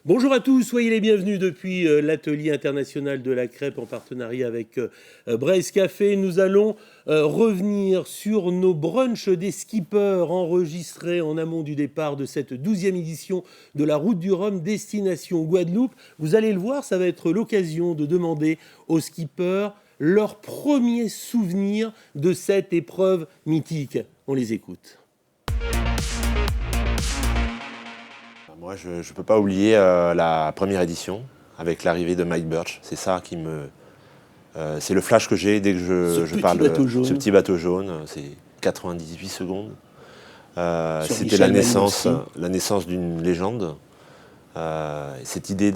Bonjour à tous, soyez les bienvenus depuis l'atelier international de la crêpe en partenariat avec Braise Café. Nous allons revenir sur nos brunchs des skippers enregistrés en amont du départ de cette 12e édition de la Route du Rhum destination Guadeloupe. Vous allez le voir, ça va être l'occasion de demander aux skippers leur premier souvenir de cette épreuve mythique. On les écoute. Moi, je ne peux pas oublier la première édition avec l'arrivée de Mike Birch. C'est ça qui me... c'est le flash que j'ai dès que je parle de ce petit bateau jaune. C'est 98 secondes. C'était la naissance d'une légende. Cette idée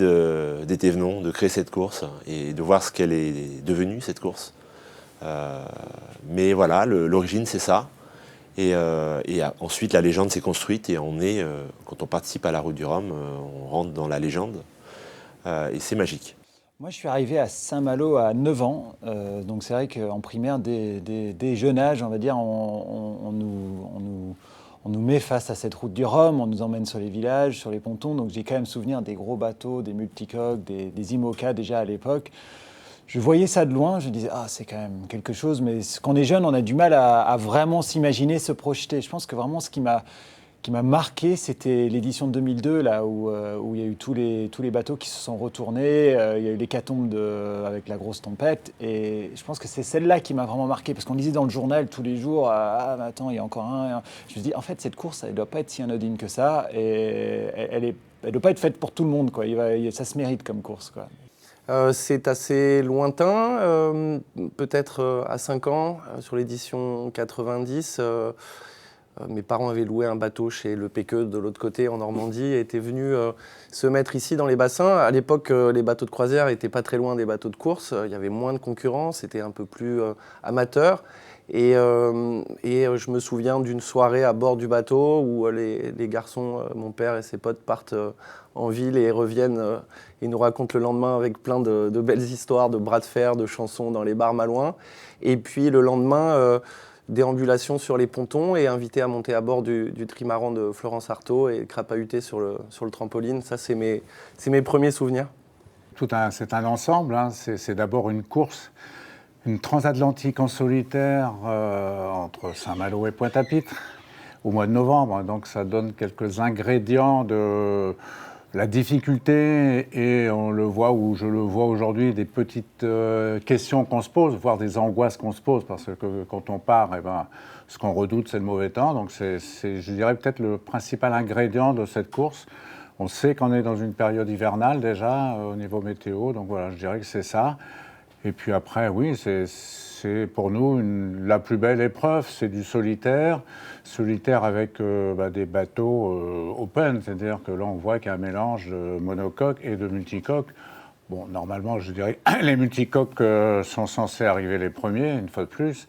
d'Étévenon, de créer cette course et de voir ce qu'elle est devenue, cette course. Mais voilà, l'origine, c'est ça. Et ensuite, la légende s'est construite et quand on participe à la Route du Rhum, on rentre dans la légende et c'est magique. Moi, je suis arrivé à Saint-Malo à 9 ans, donc c'est vrai qu'en primaire, dès jeunes âges, on va dire, on nous met face à cette Route du Rhum, on nous emmène sur les villages, sur les pontons, donc j'ai quand même souvenir des gros bateaux, des multicoques, des IMOCA déjà à l'époque. Je voyais ça de loin, je disais « Ah, c'est quand même quelque chose », mais quand on est jeune, on a du mal à vraiment s'imaginer, se projeter. Je pense que vraiment ce qui m'a marqué, c'était l'édition de 2002, là où il y a eu tous les bateaux qui se sont retournés, il y a eu l'hécatombe avec la grosse tempête, et je pense que c'est celle-là qui m'a vraiment marqué, parce qu'on lisait dans le journal tous les jours « Ah, mais attends, il y a encore un ». Je me dis « En fait, cette course, elle ne doit pas être si anodine que ça, et elle ne doit pas être faite pour tout le monde, quoi. Ça se mérite comme course, quoi. » C'est assez lointain, peut-être à 5 ans, sur l'édition 90. Mes parents avaient loué un bateau chez Le Péqueux de l'autre côté en Normandie et étaient venus se mettre ici dans les bassins. À l'époque, les bateaux de croisière n'étaient pas très loin des bateaux de course. Il y avait moins de concurrence, c'était un peu plus amateur. Et je me souviens d'une soirée à bord du bateau où les garçons, mon père et ses potes partent en ville et reviennent et nous racontent le lendemain avec plein de belles histoires de bras de fer, de chansons dans les bars malouins. Et puis le lendemain, déambulation sur les pontons et invité à monter à bord du trimaran de Florence Artaud et crapahuter sur le trampoline. Ça, c'est mes premiers souvenirs. C'est un ensemble, hein. C'est d'abord une course. Une transatlantique en solitaire entre Saint-Malo et Pointe-à-Pitre au mois de novembre. Donc ça donne quelques ingrédients de la difficulté et on le voit, ou je le vois aujourd'hui, des petites questions qu'on se pose, voire des angoisses qu'on se pose, parce que quand on part, ce qu'on redoute, c'est le mauvais temps. Donc c'est, je dirais, peut-être le principal ingrédient de cette course. On sait qu'on est dans une période hivernale déjà au niveau météo, donc voilà, je dirais que c'est ça. Et puis après, oui, c'est pour nous la plus belle épreuve, c'est du solitaire avec des bateaux open, c'est-à-dire que là on voit qu'il y a un mélange de monocoque et de multicoque. Bon, normalement, je dirais les multicoques sont censés arriver les premiers, une fois de plus,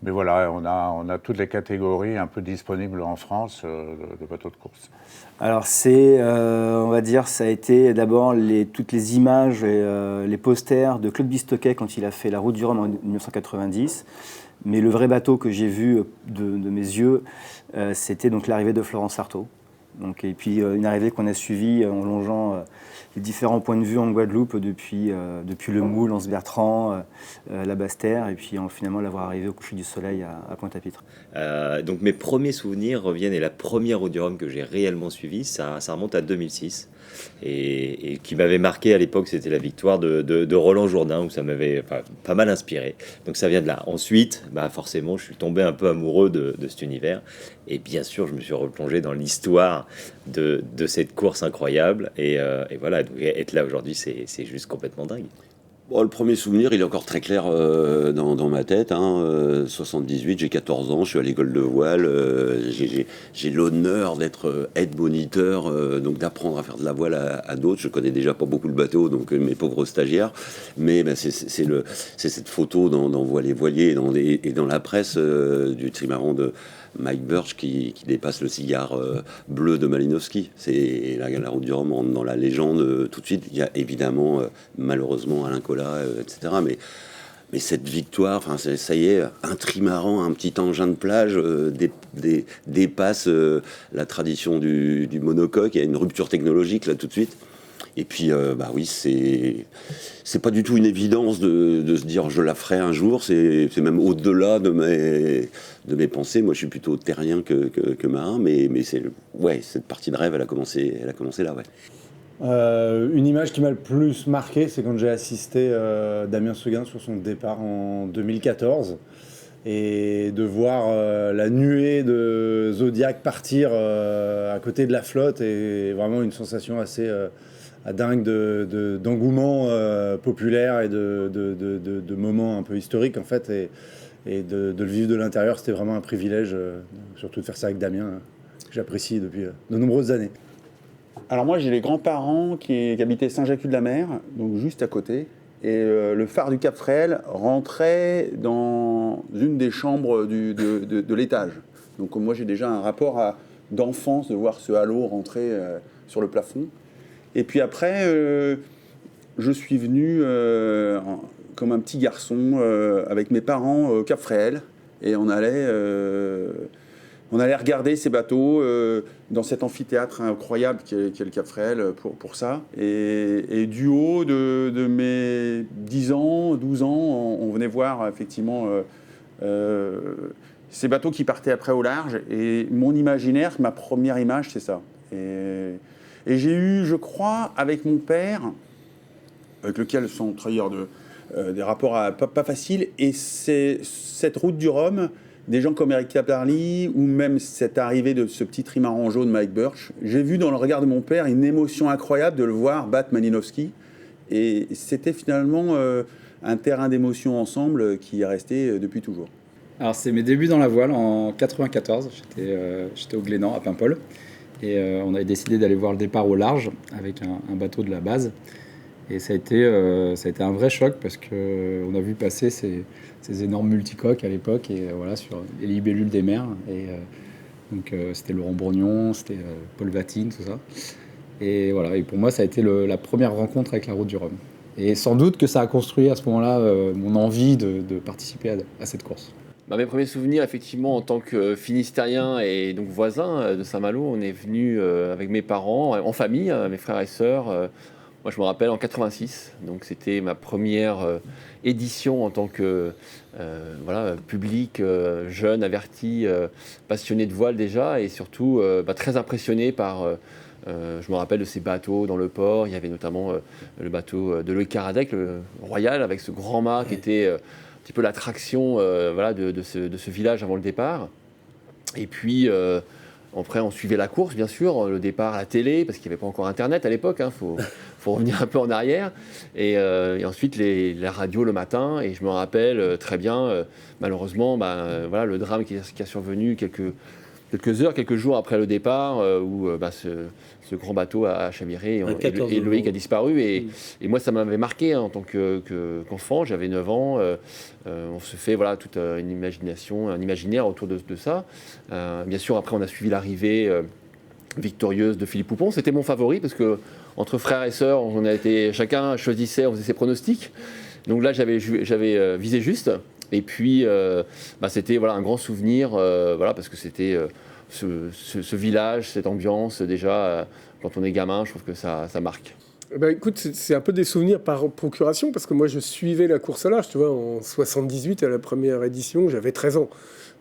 mais voilà, on a toutes les catégories un peu disponibles en France de bateaux de course. Alors on va dire, ça a été d'abord toutes les images et les posters de Claude Bistoquet quand il a fait la Route du Rhum en 1990. Mais le vrai bateau que j'ai vu de mes yeux, c'était donc l'arrivée de Florence Artaud. Et puis une arrivée qu'on a suivie en longeant les différents points de vue en Guadeloupe depuis le Moule, Anse-Bertrand, la Basse-Terre, et puis finalement l'avoir arrivé au coucher du soleil à Pointe-à-Pitre. Donc mes premiers souvenirs reviennent, et la première Route du Rhum que j'ai réellement suivie, ça remonte à 2006. Et qui m'avait marqué à l'époque, c'était la victoire de Roland Jourdain, où ça m'avait pas mal inspiré. Donc ça vient de là. Ensuite, forcément, je suis tombé un peu amoureux de cet univers. Et bien sûr, je me suis replongé dans l'histoire de cette course incroyable. Et voilà, donc être là aujourd'hui, c'est juste complètement dingue. Bon, le premier souvenir, il est encore très clair dans ma tête. 78, j'ai 14 ans, je suis à l'école de voile. J'ai l'honneur d'être aide-moniteur, donc d'apprendre à faire de la voile à d'autres. Je connais déjà pas beaucoup le bateau, donc mes pauvres stagiaires. Mais c'est cette photo dans Voilier Voilier et dans la presse du trimaran de Mike Birch qui dépasse le cigare bleu de Malinowski. C'est la Route du Rhum rentre dans la légende tout de suite. Il y a évidemment, malheureusement, Alain Colas, etc. Mais cette victoire, ça y est, un trimaran, un petit engin de plage dépasse la tradition du monocoque. Il y a une rupture technologique là tout de suite. Et puis, bah oui, c'est pas du tout une évidence de se dire je la ferai un jour. C'est même au-delà de mes pensées. Moi, je suis plutôt terrien que marin, mais cette partie de rêve, elle a commencé là, ouais. Une image qui m'a le plus marqué, c'est quand j'ai assisté Damien Seguin sur son départ en 2014 et de voir la nuée de Zodiac partir à côté de la flotte, et vraiment une sensation assez dingue d'engouement populaire et de moments un peu historiques en fait, et de le vivre de l'intérieur. C'était vraiment un privilège, surtout de faire ça avec Damien, que j'apprécie depuis de nombreuses années. Alors moi, j'ai les grands-parents qui habitaient Saint-Jacques-de-la-Mer, donc juste à côté. Et le phare du Cap Fréhel rentrait dans une des chambres de l'étage. Donc moi, j'ai déjà un rapport d'enfance de voir ce halo rentrer sur le plafond. Et puis après, je suis venu comme un petit garçon avec mes parents au Cap Fréhel. Et on allait regarder ces bateaux dans cet amphithéâtre incroyable qui est le Cap Fréhel pour ça. Et du haut de mes 10 ans, 12 ans, on venait voir effectivement ces bateaux qui partaient après au large. Et mon imaginaire, ma première image, c'est ça. Et j'ai eu, je crois, avec mon père, avec lequel, sans trahir des rapports pas faciles, et c'est cette route du Rhum, des gens comme Eric Caparli, ou même cette arrivée de ce petit trimaran jaune Mike Birch, j'ai vu dans le regard de mon père une émotion incroyable de le voir battre Malinowski. Et c'était finalement un terrain d'émotion ensemble qui est resté depuis toujours. Alors c'est mes débuts dans la voile en 94, j'étais au Glénan à Paimpol, et on avait décidé d'aller voir le départ au large avec un bateau de la base. Et ça a été un vrai choc parce qu'on a vu passer ces énormes multicoques à l'époque, et voilà, sur les libellules des mers. Et donc c'était Laurent Bourgnon, c'était Paul Vatine, tout ça. Et voilà, et pour moi ça a été la première rencontre avec la route du Rhum. Et sans doute que ça a construit à ce moment-là mon envie de participer à cette course. Mes premiers souvenirs, effectivement, en tant que finistérien et donc voisin de Saint-Malo, on est venu avec mes parents, en famille, mes frères et sœurs. Moi, je me rappelle en 86, donc c'était ma première édition en tant que public, jeune, averti, passionné de voile déjà, et surtout très impressionné par. Je me rappelle de ces bateaux dans le port. Il y avait notamment le bateau de Loïc Caradec, le Royal, avec ce grand mât qui était un petit peu l'attraction de ce village avant le départ. Et puis. Après, on suivait la course, bien sûr, le départ à la télé, parce qu'il n'y avait pas encore Internet à l'époque, faut revenir un peu en arrière. Et ensuite, la radio le matin, et je me rappelle très bien, malheureusement, le drame qui a survenu quelques jours après le départ, où ce grand bateau a chaviré et Loïc a disparu. Et moi, ça m'avait marqué en tant qu'enfant. J'avais 9 ans. On se fait toute une imagination, un imaginaire autour de ça. Bien sûr, après, on a suivi l'arrivée victorieuse de Philippe Poupon. C'était mon favori parce que entre frères et sœurs, on a été, chacun choisissait, on faisait ses pronostics. Donc là, j'avais visé juste. Et puis, c'était un grand souvenir, parce que c'était ce village, cette ambiance, déjà, quand on est gamin, je trouve que ça marque. Écoute, c'est un peu des souvenirs par procuration, parce que moi, je suivais la course à large, tu vois, en 78, à la première édition, j'avais 13 ans.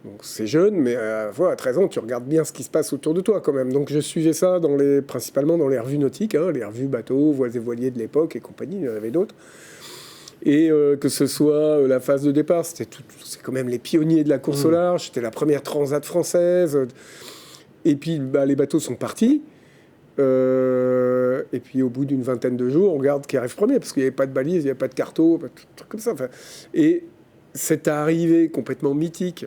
Donc c'est jeune, mais à 13 ans, tu regardes bien ce qui se passe autour de toi quand même. Donc je suivais ça principalement dans les revues nautiques, les revues bateaux, voiles et voiliers de l'époque et compagnie, il y en avait d'autres. Et que ce soit la phase de départ, c'est quand même les pionniers de la course au large, c'était la première transat française. Et puis les bateaux sont partis. Et puis au bout d'une vingtaine de jours, on regarde qui arrive premier, parce qu'il n'y avait pas de balise, il n'y avait pas de carto, pas de trucs comme ça. Et cette arrivée complètement mythique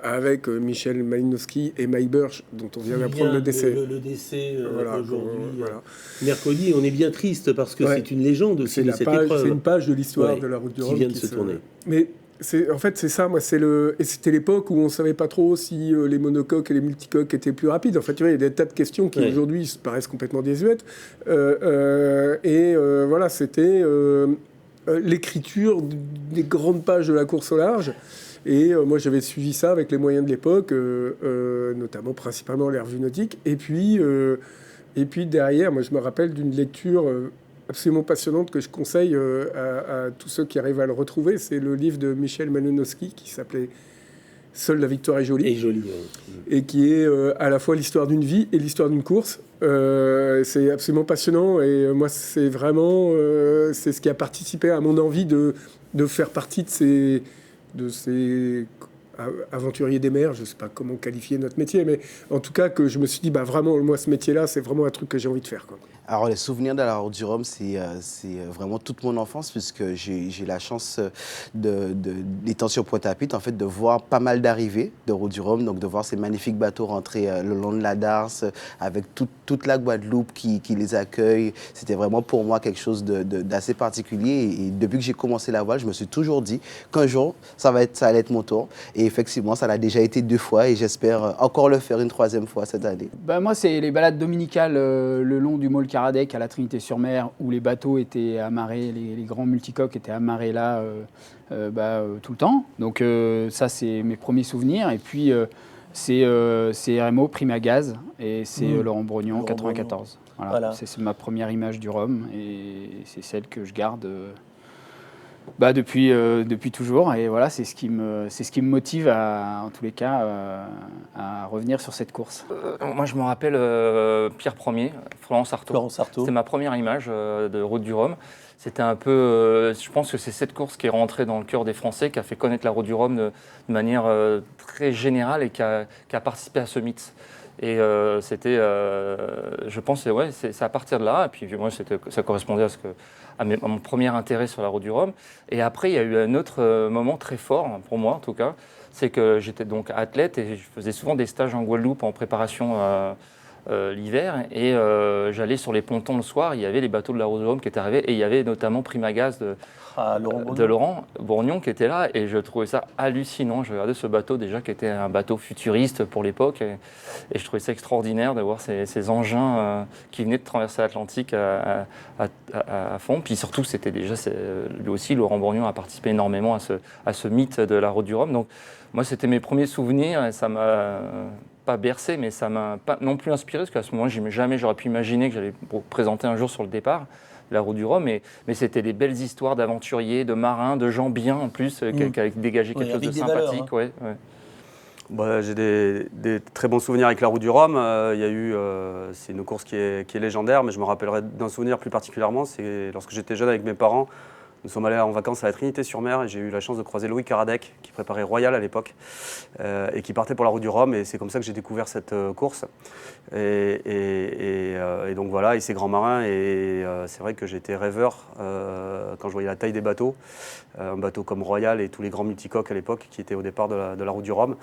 avec Michel Malinowski et Mike Birch, dont on vient d'apprendre le décès. Le décès aujourd'hui, mercredi. On est bien triste parce que c'est une légende aussi de cette épreuve. C'est une page de l'histoire de la route du Rhum qui vient de se tourner. Mais c'est ça, moi, et c'était l'époque où on ne savait pas trop si les monocoques et les multicoques étaient plus rapides. En fait, tu vois, il y a des tas de questions qui aujourd'hui paraissent complètement désuètes. C'était l'écriture des grandes pages de la course au large. Et moi, j'avais suivi ça avec les moyens de l'époque, notamment principalement les revues nautiques. Et puis, Et puis derrière, moi je me rappelle d'une lecture absolument passionnante que je conseille à tous ceux qui arrivent à le retrouver. C'est le livre de Michel Malinowski qui s'appelait « Seule la victoire est jolie ». Et jolie, Et qui est à la fois l'histoire d'une vie et l'histoire d'une course. C'est absolument passionnant et moi c'est vraiment c'est ce qui a participé à mon envie de faire partie de ces aventuriers des mers. Je ne sais pas comment qualifier notre métier, mais en tout cas que je me suis dit vraiment moi ce métier-là c'est vraiment un truc que j'ai envie de faire, quoi. Alors, les souvenirs de la Route du Rhum, c'est vraiment toute mon enfance, puisque j'ai la chance d'étant sur Pointe-à-Pitre, en fait, de voir pas mal d'arrivées de Route du Rhum, donc de voir ces magnifiques bateaux rentrer le long de la Darse, avec toute la Guadeloupe qui les accueille. C'était vraiment pour moi quelque chose d'assez particulier. Et depuis que j'ai commencé la voile, je me suis toujours dit qu'un jour, ça allait être mon tour. Et effectivement, ça l'a déjà été 2 fois et j'espère encore le faire une 3e fois cette année. Moi, c'est les balades dominicales le long du Môle Caradec à la Trinité-sur-Mer, où les bateaux étaient amarrés, les grands multicoques étaient amarrés là tout le temps. Donc ça, c'est mes premiers souvenirs. Et puis, c'est RMO, Prima Gaz, et c'est Laurent Brognon, 94. Voilà. C'est ma première image du Rhum, et c'est celle que je garde depuis toujours. Et voilà, c'est ce qui me motive, en tous les cas, à revenir sur cette course. Moi, je me rappelle Pierre Ier, Florence Artaud. C'était ma première image de Route du Rhum. C'était un peu... je pense que c'est cette course qui est rentrée dans le cœur des Français, qui a fait connaître la Route du Rhum de manière très générale et qui a participé à ce mythe. Et c'était, je pense, c'est à partir de là. Et puis moi, ça correspondait à mon premier intérêt sur la Route du Rhum. Et après, il y a eu un autre moment très fort, pour moi en tout cas, c'est que j'étais donc athlète et je faisais souvent des stages en Guadeloupe en préparation l'hiver. Et j'allais sur les pontons le soir, il y avait les bateaux de la Route du Rhum qui étaient arrivés. Et il y avait notamment Prima Gaz de Laurent Bourgnon qui était là. Et je trouvais ça hallucinant. Je regardais ce bateau déjà qui était un bateau futuriste pour l'époque. Et je trouvais ça extraordinaire de voir ces engins qui venaient de traverser l'Atlantique à fond. Puis surtout, c'était déjà, lui aussi, Laurent Bourgnon a participé énormément à ce mythe de la Route du Rhum. Donc moi, c'était mes premiers souvenirs et ça m'a pas bercé, mais ça m'a pas non plus inspiré, parce qu'à ce moment, jamais j'aurais pu imaginer que j'allais présenter un jour sur le départ la Route du Rhum, mais c'était des belles histoires d'aventuriers, de marins, de gens bien en plus, qui avaient dégagé quelque chose de sympathique. J'ai des très bons souvenirs avec la Route du Rhum. Il y a eu, c'est une course qui est légendaire, mais je me rappellerai d'un souvenir plus particulièrement, c'est lorsque j'étais jeune avec mes parents. Nous sommes allés en vacances à la Trinité-sur-Mer et j'ai eu la chance de croiser Louis Caradec, qui préparait Royal à l'époque, et qui partait pour la Route du Rhum. Et c'est comme ça que j'ai découvert cette course. Et donc voilà, et ces grands marins. Et c'est vrai que j'étais rêveur quand je voyais la taille des bateaux. Un bateau comme Royal et tous les grands multicoques à l'époque qui étaient au départ de la Route du Rhum.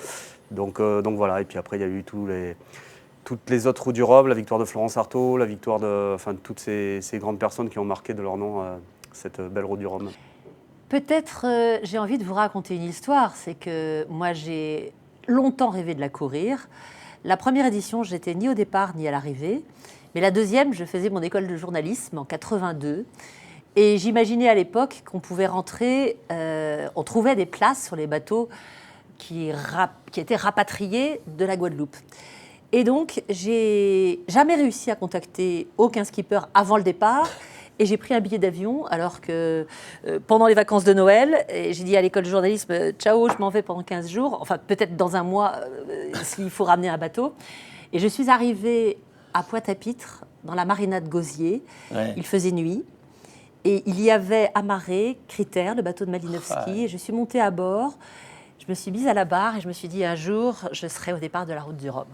Donc voilà, et puis après il y a eu toutes les autres routes du Rhum, la victoire de Florence Artaud, la victoire de toutes ces grandes personnes qui ont marqué de leur nom cette belle Route du Rhum. Peut-être j'ai envie de vous raconter une histoire. C'est que moi, j'ai longtemps rêvé de la courir. La première édition, je n'étais ni au départ ni à l'arrivée. Mais la deuxième, je faisais mon école de journalisme en 82. Et j'imaginais à l'époque qu'on pouvait rentrer... on trouvait des places sur les bateaux qui étaient rapatriés de la Guadeloupe. Et donc, j'ai jamais réussi à contacter aucun skipper avant le départ. Et j'ai pris un billet d'avion alors que pendant les vacances de Noël, j'ai dit à l'école de journalisme « Ciao, je m'en vais pendant 15 jours, enfin peut-être dans un mois s'il faut ramener un bateau ». Et je suis arrivée à Pointe-à-Pitre, dans la marina de Gosier. Ouais. Il faisait nuit. Et il y avait amarré Critère, le bateau de Malinowski. Et je suis montée à bord, je me suis mise à la barre et je me suis dit un jour, je serai au départ de la Route du Rhum.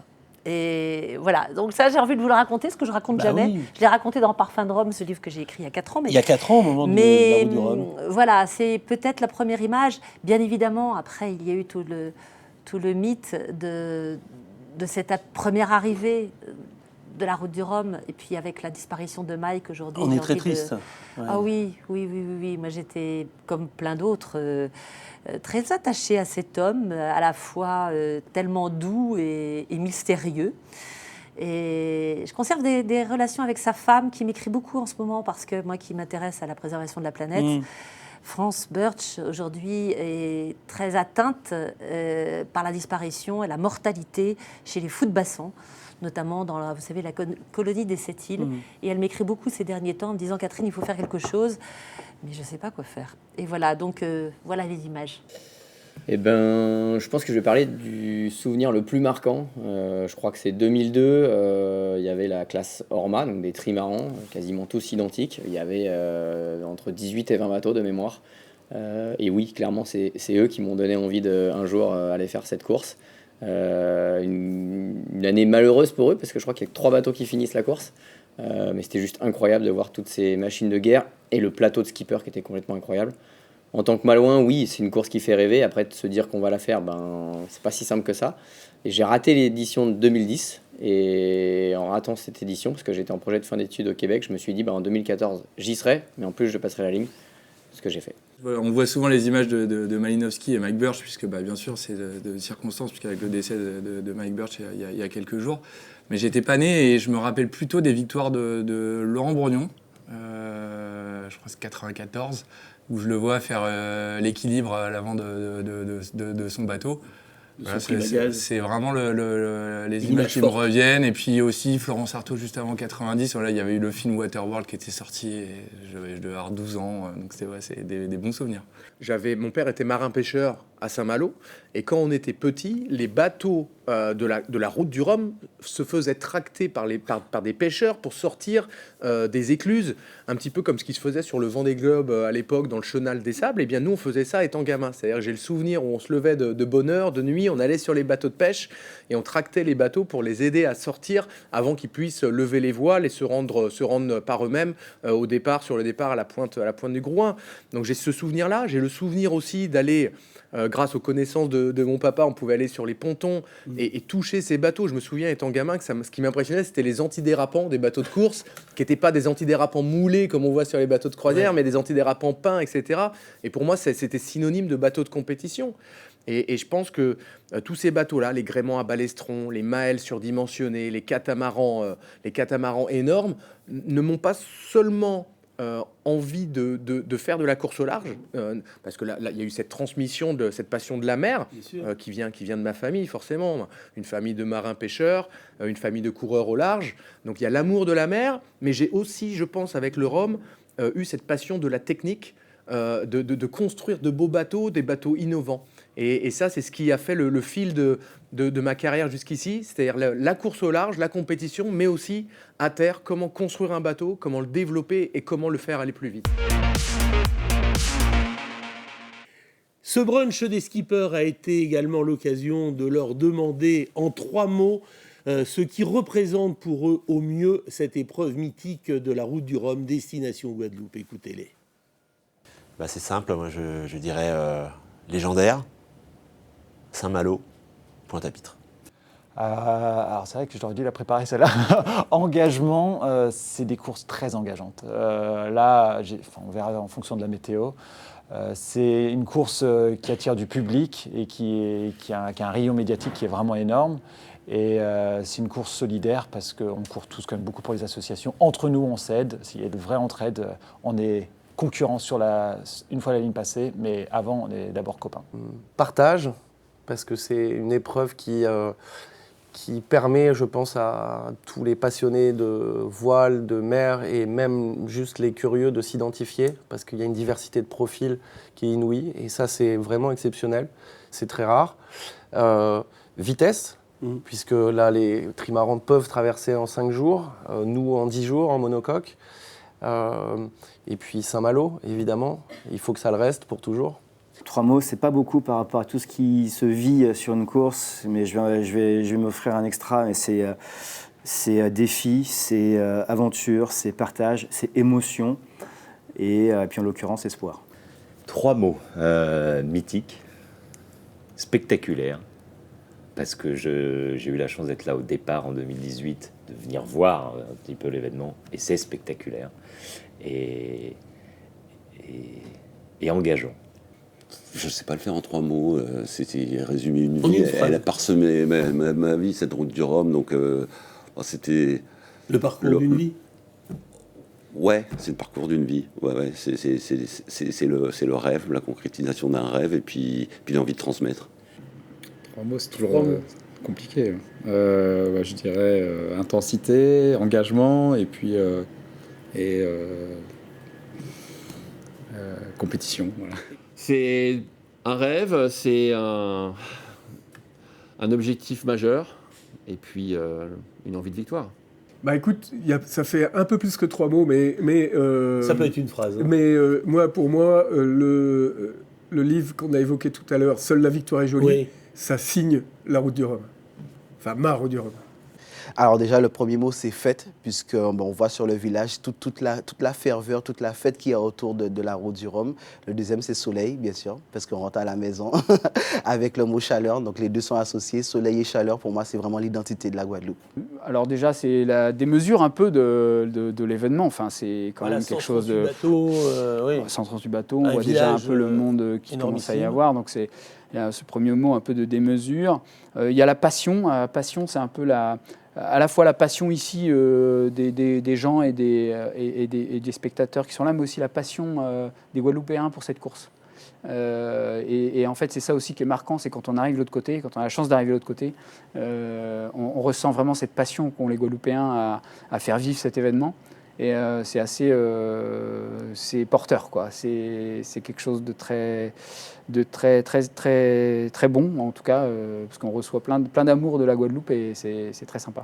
Et voilà, donc ça j'ai envie de vous le raconter, ce que je raconte jamais. Oui. Je l'ai raconté dans Parfum de Rhum, ce livre que j'ai écrit il y a 4 ans. Il y a 4 ans au moment de la Route du Rhum. Voilà, c'est peut-être la première image. Bien évidemment, après il y a eu tout le mythe de cette première arrivée de la Route du Rhum, et puis avec la disparition de Mike aujourd'hui. On est très triste. Ouais. Ah oui. Moi j'étais comme plein d'autres très attachée à cet homme, à la fois tellement doux et mystérieux. Et je conserve des relations avec sa femme qui m'écrit beaucoup en ce moment, parce que moi qui m'intéresse à la préservation de la planète, France Birch aujourd'hui est très atteinte par la disparition et la mortalité chez les fous de bassin, notamment dans la, vous savez, la colonie des 7 îles. Et elle m'écrit beaucoup ces derniers temps en me disant « Catherine, il faut faire quelque chose », mais je ne sais pas quoi faire. Et voilà, donc voilà les images. Eh ben, je pense que je vais parler du souvenir le plus marquant. Je crois que c'est 2002. Il y avait la classe Orma, donc des trimarans, quasiment tous identiques. Il y avait entre 18 et 20 bateaux de mémoire. Et oui, clairement, c'est eux qui m'ont donné envie un jour aller faire cette course. Une année malheureuse pour eux, parce que je crois qu'il y a que 3 bateaux qui finissent la course. Mais c'était juste incroyable de voir toutes ces machines de guerre et le plateau de skipper qui était complètement incroyable. En tant que Malouin, oui, c'est une course qui fait rêver. Après, de se dire qu'on va la faire, ben, c'est pas si simple que ça. Et j'ai raté l'édition de 2010. Et en ratant cette édition, parce que j'étais en projet de fin d'études au Québec, je me suis dit, ben, en 2014, j'y serai, mais en plus, je passerai la ligne. Ce que j'ai fait. On voit souvent les images de Malinowski et Mike Birch, puisque bah, bien sûr, c'est de circonstances, puisqu'avec le décès de Mike Birch il y a quelques jours. Mais j'étais pas né et je me rappelle plutôt des victoires de Laurent Bourgnon, je crois que c'est 94, où je le vois faire l'équilibre à l'avant de son bateau. Voilà, c'est vraiment les images qui me reviennent. Et puis aussi Florence Artaud juste avant 90. Voilà, il y avait eu le film Waterworld qui était sorti. Et je devais avoir 12 ans. Donc c'est des bons souvenirs. Mon père était marin-pêcheur à Saint-Malo. Et quand on était petit, les bateaux de la route du Rhum se faisaient tracter par des pêcheurs pour sortir des écluses, un petit peu comme ce qui se faisait sur le Vendée Globe à l'époque dans le Chenal des Sables. Et bien nous, on faisait ça étant gamin. C'est-à-dire j'ai le souvenir où on se levait de bonne heure, de nuit, on allait sur les bateaux de pêche et on tractait les bateaux pour les aider à sortir avant qu'ils puissent lever les voiles et se rendre par eux-mêmes sur le départ à la pointe du Grouin. Donc j'ai ce souvenir-là. J'ai le souvenir aussi d'aller... grâce aux connaissances de mon papa, on pouvait aller sur les pontons et toucher ces bateaux. Je me souviens, étant gamin, que ce qui m'impressionnait, c'était les antidérapants des bateaux de course, qui n'étaient pas des antidérapants moulés comme on voit sur les bateaux de croisière, mais des antidérapants peints, etc. Et pour moi, c'était synonyme de bateau de compétition. Et je pense que tous ces bateaux-là, les gréements à balestron, les maëls surdimensionnés, les catamarans énormes, ne m'ont pas seulement... envie de faire de la course au large, parce que là, il y a eu cette transmission de cette passion de la mer qui vient de ma famille, forcément. Une famille de marins-pêcheurs, une famille de coureurs au large. Donc il y a l'amour de la mer, mais j'ai aussi, je pense, avec le Rhum, eu cette passion de la technique, de construire de beaux bateaux, des bateaux innovants. Et ça, c'est ce qui a fait le fil de ma carrière jusqu'ici, c'est-à-dire la course au large, la compétition, mais aussi à terre, comment construire un bateau, comment le développer et comment le faire aller plus vite. Ce brunch des skippers a été également l'occasion de leur demander en 3 mots ce qui représente pour eux au mieux cette épreuve mythique de la route du Rhum, destination Guadeloupe. Écoutez-les. Bah, c'est simple, moi je dirais légendaire, Saint-Malo, Pointe-à-Pitre. Alors c'est vrai que j'aurais dû la préparer celle-là. Engagement, c'est des courses très engageantes. Là, on verra en fonction de la météo. C'est une course qui attire du public et qui a un rayon médiatique qui est vraiment énorme. Et c'est une course solidaire parce qu'on court tous quand même beaucoup pour les associations. Entre nous, on s'aide. S'il y a de vraie entraide, on est concurrents une fois la ligne passée, mais avant, on est d'abord copains. Partage, parce que c'est une épreuve qui permet, je pense, à tous les passionnés de voile, de mer et même juste les curieux de s'identifier, parce qu'il y a une diversité de profils qui est inouïe, et ça, c'est vraiment exceptionnel. C'est très rare. Vitesse, puisque là, les trimarans peuvent traverser en 5 jours, nous en 10 jours en monocoque. Et puis Saint-Malo, évidemment, il faut que ça le reste pour toujours. 3 mots, c'est pas beaucoup par rapport à tout ce qui se vit sur une course, mais je vais m'offrir un extra, mais c'est défi, c'est aventure, c'est partage, c'est émotion, et puis en l'occurrence, espoir. 3 mots, mythique, spectaculaire, parce que j'ai eu la chance d'être là au départ en 2018, de venir voir un petit peu l'événement, et c'est spectaculaire, et engageant. Je ne sais pas le faire en 3 mots. C'était résumer une vie. Elle a parsemé ma vie, cette route du Rhum. Donc, c'était... Le parcours d'une vie. Ouais, c'est le parcours d'une vie. Ouais, c'est le rêve, la concrétisation d'un rêve et puis l'envie de transmettre. 3 mots, c'est toujours compliqué. Je dirais intensité, engagement et puis compétition. Voilà. C'est un rêve, c'est un objectif majeur et puis une envie de victoire. Bah écoute, ça fait un peu plus que 3 mots, mais ça peut être une phrase. Hein. Mais pour moi, le livre qu'on a évoqué tout à l'heure, Seule la victoire est jolie, oui. Ça signe la route du Rhum. Enfin, ma route du Rhum. Alors déjà, le premier mot, c'est fête, puisque on voit sur le village toute la ferveur, toute la fête qu'il y a autour de la route du Rhum. Le deuxième, c'est soleil, bien sûr, parce qu'on rentre à la maison avec le mot chaleur. Donc les deux sont associés. Soleil et chaleur, pour moi, c'est vraiment l'identité de la Guadeloupe. Alors déjà, c'est la démesure un peu de l'événement. Enfin, c'est quand même quelque chose de... Centre du bateau, on voit déjà un peu le monde qui commence à y avoir. Donc il y a ce premier mot un peu de démesure. Il y a la passion. La passion, c'est un peu à la fois la passion ici des gens et des spectateurs qui sont là, mais aussi la passion des Guadeloupéens pour cette course. Et en fait, c'est ça aussi qui est marquant, c'est quand on arrive de l'autre côté, quand on a la chance d'arriver de l'autre côté, on ressent vraiment cette passion qu'ont les Guadeloupéens à faire vivre cet événement. Et c'est assez c'est porteur, quoi. C'est quelque chose de très bon, en tout cas, parce qu'on reçoit plein d'amour de la Guadeloupe et c'est très sympa.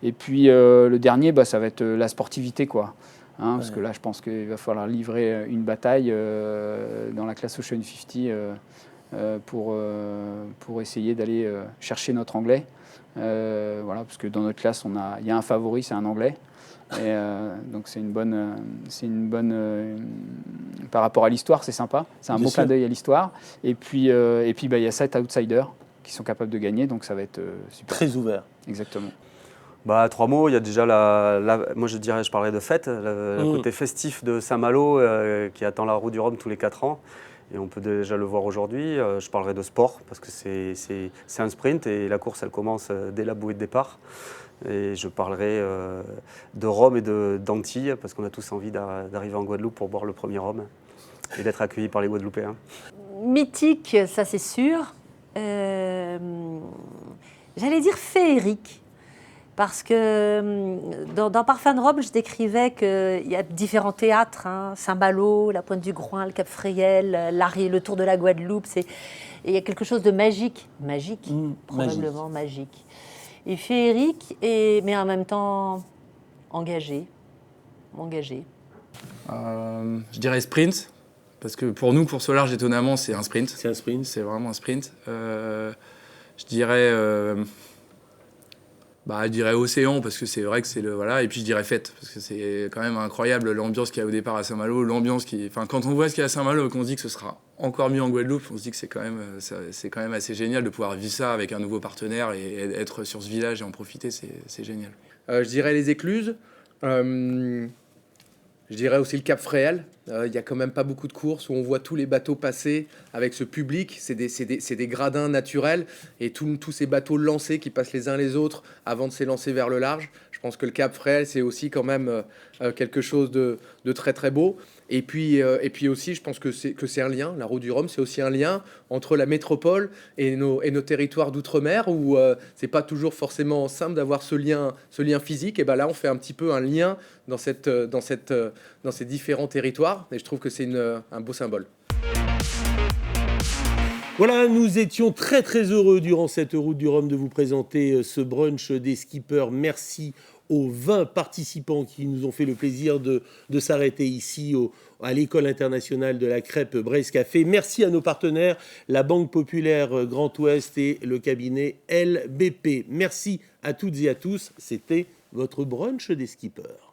Et puis le dernier, ça va être la sportivité, quoi. Parce que là, je pense qu'il va falloir livrer une bataille dans la classe Ocean 50 pour essayer d'aller chercher notre anglais. Voilà, parce que dans notre classe, il y a un favori, c'est un anglais. Et donc c'est une bonne par rapport à l'histoire, c'est sympa, c'est un bon clin d'œil à l'histoire. Et puis il y a 7 outsiders qui sont capables de gagner, donc ça va être super. Très ouvert. Exactement. 3 mots, il y a déjà moi je parlerai de fête, le côté festif de Saint-Malo qui attend la route du Rhum tous les 4 ans. Et on peut déjà le voir aujourd'hui. Je parlerai de sport parce que c'est un sprint et la course elle commence dès la bouée de départ. Et je parlerai de Rhum et d'Antilles parce qu'on a tous envie d'arriver en Guadeloupe pour boire le premier Rhum et d'être accueillis par les Guadeloupéens. Mythique, ça c'est sûr. J'allais dire féerique. Parce que dans Parfum de Rhum, je décrivais qu'il y a différents théâtres, Saint-Malo, la Pointe du Groin, le Cap Fréhel, le Tour de la Guadeloupe. Il y a quelque chose de magique, probablement magique. Et féerique, mais en même temps engagé. Je dirais sprint, parce que pour nous, course au large, étonnamment, c'est un sprint. C'est vraiment un sprint. Je dirais océan, parce que c'est vrai que c'est le... Voilà, et puis je dirais fête, parce que c'est quand même incroyable l'ambiance qu'il y a au départ à Saint-Malo, quand on voit ce qu'il y a à Saint-Malo, qu'on se dit que ce sera encore mieux en Guadeloupe, on se dit que c'est quand même assez génial de pouvoir vivre ça avec un nouveau partenaire et être sur ce village et en profiter, c'est génial. Je dirais les écluses, je dirais aussi le Cap Fréhel. Il y a quand même pas beaucoup de courses où on voit tous les bateaux passer avec ce public. C'est des gradins naturels et tous ces bateaux lancés qui passent les uns les autres avant de s'élancer vers le large. Je pense que le Cap Fréhel, c'est aussi quand même quelque chose de très très beau. Et puis aussi, je pense que c'est un lien. La route du Rhum, c'est aussi un lien entre la métropole et nos territoires d'outre-mer où c'est pas toujours forcément simple d'avoir ce lien physique. Et ben là, on fait un petit peu un lien dans ces différents territoires. Et je trouve que c'est un beau symbole. Voilà, nous étions très très heureux durant cette route du Rhum de vous présenter ce brunch des skippers. Merci aux 20 participants qui nous ont fait le plaisir de s'arrêter ici à l'École internationale de la crêpe Braise Café. Merci à nos partenaires, la Banque Populaire Grand Ouest et le cabinet LBP. Merci à toutes et à tous, c'était votre brunch des skippers.